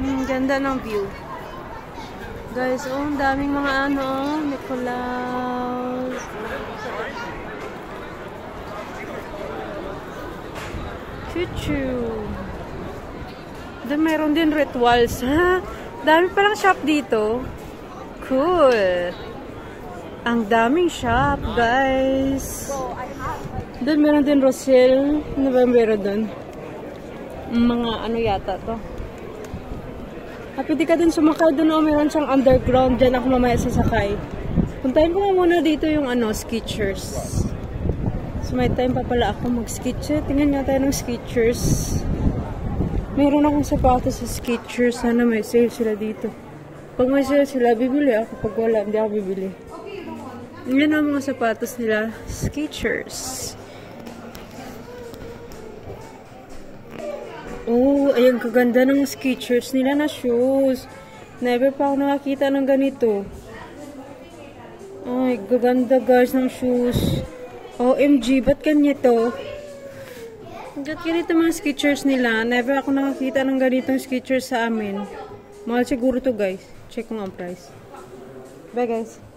Ganda ng view. Guys, oh, ang daming mga ano, Nicolaus. Chuchu. Doon meron din rituals, ha? Dami palang shop dito. Cool. Ang daming shop, guys. Doon meron din Rosel. Ano ba meron doon? Mga ano yata to. At pwede ka din sumakay doon, oh, meron siyang underground. Diyan ako mamaya sasakay. Puntahin ko muna dito yung ano, Skechers. So may time pa pala ako mag-Skechers. Tingnan nga tayo ng Skechers. Meron akong sapatos sa Skechers. Sana may sale sila dito. Pag may sale sila, bibili ako. Pag wala, hindi ako bibili. Yan ang mga sapatos nila. Skechers. Oh, ayun, kaganda ng Skechers nila na shoes. Never pa ako nakakita ng ganito. Ay, kaganda guys ng shoes. OMG, ba't ganito? Ba't ganito mga Skechers nila? Never ako nakakita ng ganitong Skechers sa amin. Mahal siguro to guys. Check ko ang price. Bye guys.